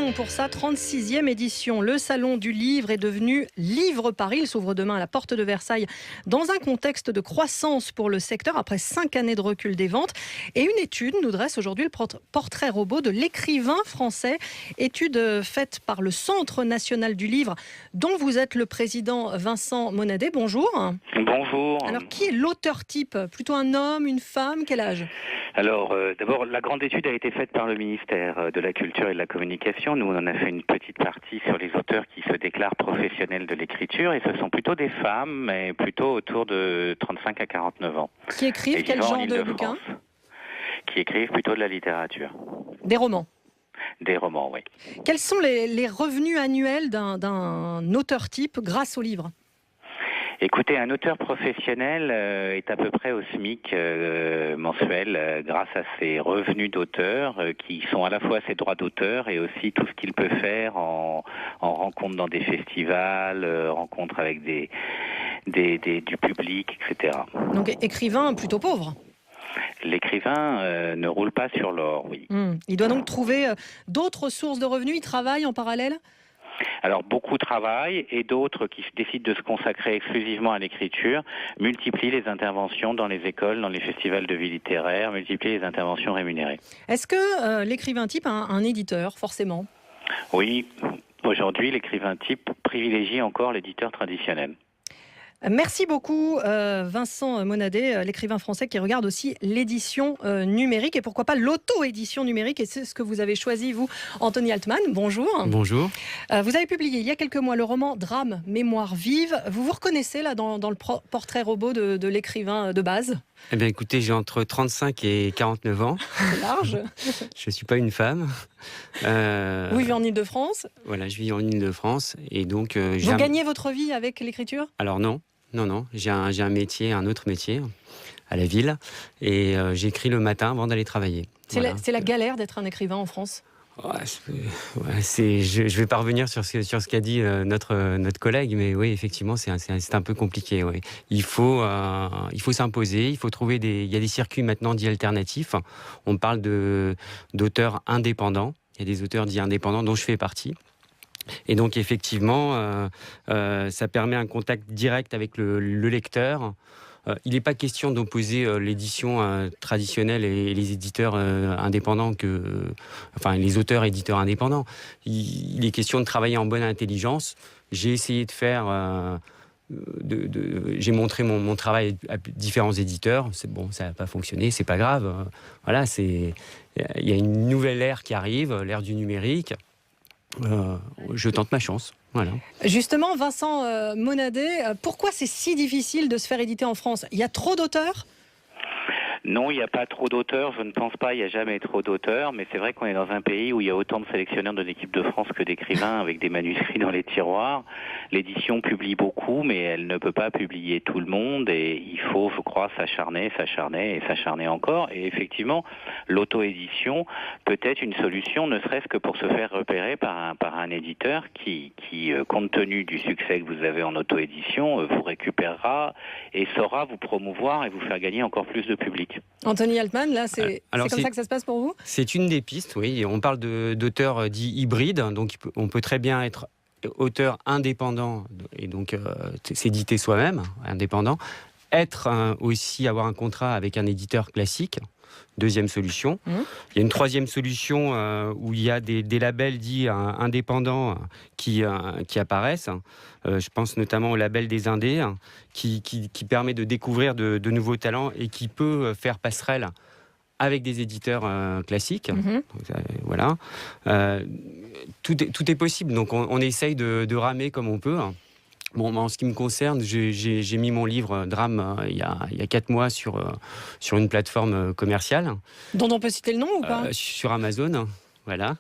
Lyon pour sa 36e édition. Le Salon du Livre est devenu Livre Paris. Il s'ouvre demain à la porte de Versailles dans un contexte de croissance pour le secteur après 5 années de recul des ventes. Et une étude nous dresse aujourd'hui le portrait robot de l'écrivain français. Étude faite par le Centre national du livre dont vous êtes le président, Vincent Monadet. Bonjour. Bonjour. Alors, qui est l'auteur type ? Plutôt un homme, une femme ? Quel âge ? Alors, d'abord, la grande étude a été faite par le ministère de la Culture et de la Communication. Nous, on en a fait une petite partie sur les auteurs qui se déclarent professionnels de l'écriture. Et ce sont plutôt des femmes, mais plutôt autour de 35 à 49 ans. Qui écrivent quel genre de bouquins ? Qui écrivent plutôt de la littérature. Des romans ? Des romans, oui. Quels sont les revenus annuels d'un auteur type grâce au livre ? Écoutez, un auteur professionnel est à peu près au SMIC mensuel grâce à ses revenus d'auteur qui sont à la fois ses droits d'auteur et aussi tout ce qu'il peut faire en rencontre dans des festivals, rencontres avec du public, etc. Donc écrivain plutôt pauvre. L'écrivain ne roule pas sur l'or, oui. Il doit donc trouver d'autres sources de revenus. Il travaille en parallèle ? Alors beaucoup travaillent et d'autres qui décident de se consacrer exclusivement à l'écriture multiplient les interventions dans les écoles, dans les festivals de vie littéraire, multiplient les interventions rémunérées. Est-ce que l'écrivain type a un éditeur, forcément ? Oui, aujourd'hui l'écrivain type privilégie encore l'éditeur traditionnel. Merci beaucoup Vincent Monadet, l'écrivain français qui regarde aussi l'édition numérique et pourquoi pas l'auto-édition numérique, et c'est ce que vous avez choisi vous, Anthony Altman. Bonjour. Bonjour. Vous avez publié il y a quelques mois le roman Drame, Mémoire vive. Vous vous reconnaissez là dans le portrait robot de l'écrivain de base ? Eh bien écoutez, j'ai entre 35 et 49 ans. C'est large. Je ne suis pas une femme. Vous vivez en Ile-de-France ? Voilà, je vis en Ile-de-France et donc... Vous gagnez votre vie avec l'écriture ? Alors non. J'ai un métier, un autre métier à la ville et j'écris le matin avant d'aller travailler. C'est la galère d'être un écrivain en France ? Je vais pas revenir sur ce qu'a dit notre collègue, mais oui, effectivement, c'est un peu compliqué. Oui. Il faut s'imposer, il faut trouver il y a des circuits maintenant dits alternatifs. On parle d'auteurs indépendants. Il y a des auteurs dits indépendants dont je fais partie. Et donc effectivement, ça permet un contact direct avec le lecteur. Il n'est pas question d'opposer l'édition traditionnelle et les éditeurs indépendants, les auteurs éditeurs indépendants. Il est question de travailler en bonne intelligence. J'ai essayé de faire... j'ai montré mon travail à différents éditeurs. Ça n'a pas fonctionné, c'est pas grave. Voilà, il y a une nouvelle ère qui arrive, l'ère du numérique. Je tente ma chance. Voilà. Justement, Vincent Monadet, pourquoi c'est si difficile de se faire éditer en France ? Il y a trop d'auteurs ? Non, il n'y a pas trop d'auteurs, je ne pense pas, il n'y a jamais trop d'auteurs, mais c'est vrai qu'on est dans un pays où il y a autant de sélectionneurs de l'équipe de France que d'écrivains avec des manuscrits dans les tiroirs. L'édition publie beaucoup, mais elle ne peut pas publier tout le monde et il faut, je crois, s'acharner encore. Et effectivement, l'auto-édition peut être une solution, ne serait-ce que pour se faire repérer par un éditeur qui, compte tenu du succès que vous avez en auto-édition, vous récupérera et saura vous promouvoir et vous faire gagner encore plus de public. Anthony Altman, là, c'est comme ça que ça se passe pour vous ? C'est une des pistes, oui. On parle d'auteurs dits hybrides, donc on peut très bien être auteur indépendant et donc s'éditer soi-même, indépendant. Avoir un contrat avec un éditeur classique. Deuxième solution. Il y a une troisième solution où il y a des labels dits indépendants qui apparaissent. Je pense notamment au label des Indés qui permet de découvrir de nouveaux talents et qui peut faire passerelle avec des éditeurs classiques. Donc, voilà. Tout est possible. Donc on essaye de ramer comme on peut. Bon, en ce qui me concerne, j'ai mis mon livre Drame il y a 4 mois sur une plateforme commerciale. Dont on peut citer le nom ou pas ? Sur Amazon, voilà.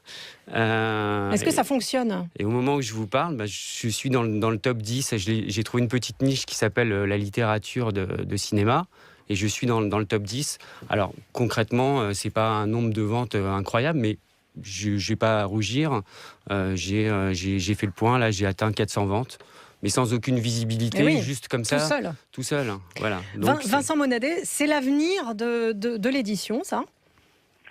Est-ce que ça fonctionne ? Et au moment où je vous parle, je suis dans le top 10. J'ai trouvé une petite niche qui s'appelle la littérature de cinéma. Et je suis dans le top 10. Alors, concrètement, c'est pas un nombre de ventes incroyable, mais je ne vais pas rougir. J'ai fait le point, là, j'ai atteint 400 ventes. Mais sans aucune visibilité, juste comme ça. Tout seul. Voilà. Donc, Vincent Monadet, c'est l'avenir de l'édition, ça ?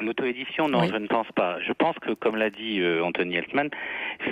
L'auto-édition, non, Oui. je ne pense pas. Je pense que, comme l'a dit Anthony Elfman,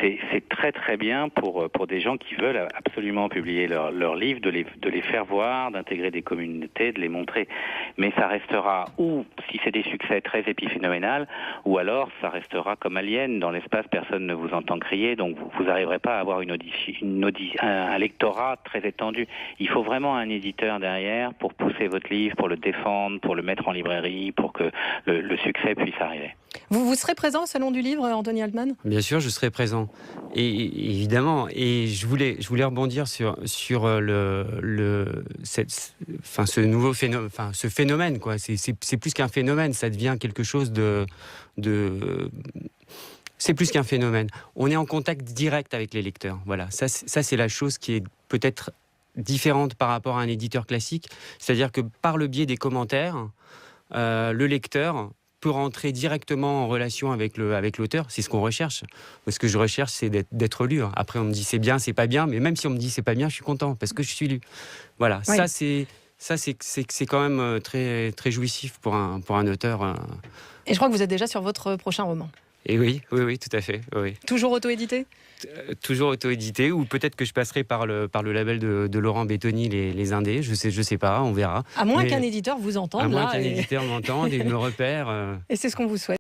c'est très très bien pour des gens qui veulent absolument publier leurs livres, de les faire voir, d'intégrer des communautés, de les montrer. Mais ça restera, ou si c'est des succès très épiphénoménal, ou alors ça restera comme Alien, dans l'espace, personne ne vous entend crier, donc vous n'arriverez pas à avoir un lectorat très étendu. Il faut vraiment un éditeur derrière pour pousser votre livre, pour le défendre, pour le mettre en librairie, pour que le succès puisse arriver. Vous serez présent au Salon du Livre, Anthony Altman? Bien sûr, je serai présent. Et évidemment, et je voulais rebondir sur ce nouveau phénomène, ce phénomène, quoi. C'est plus qu'un phénomène, ça devient quelque chose c'est plus qu'un phénomène. On est en contact direct avec les lecteurs. Voilà, ça c'est la chose qui est peut-être différente par rapport à un éditeur classique. C'est-à-dire que par le biais des commentaires, le lecteur peut rentrer directement en relation avec l'auteur. C'est ce qu'on recherche. Ce que je recherche, c'est d'être lu. Après, on me dit c'est bien, c'est pas bien, mais même si on me dit c'est pas bien, je suis content parce que je suis lu. Voilà, oui. C'est quand même très, très jouissif pour un auteur. Et je crois que vous êtes déjà sur votre prochain roman. Et oui, tout à fait. Oui. Toujours auto-édité ? Toujours auto-édité, ou peut-être que je passerai par le label de Laurent Bettoni, les Indés. Je sais pas, on verra. À moins qu'un éditeur vous entende. À moins qu'un éditeur m'entende et me repère. Et c'est ce qu'on vous souhaite.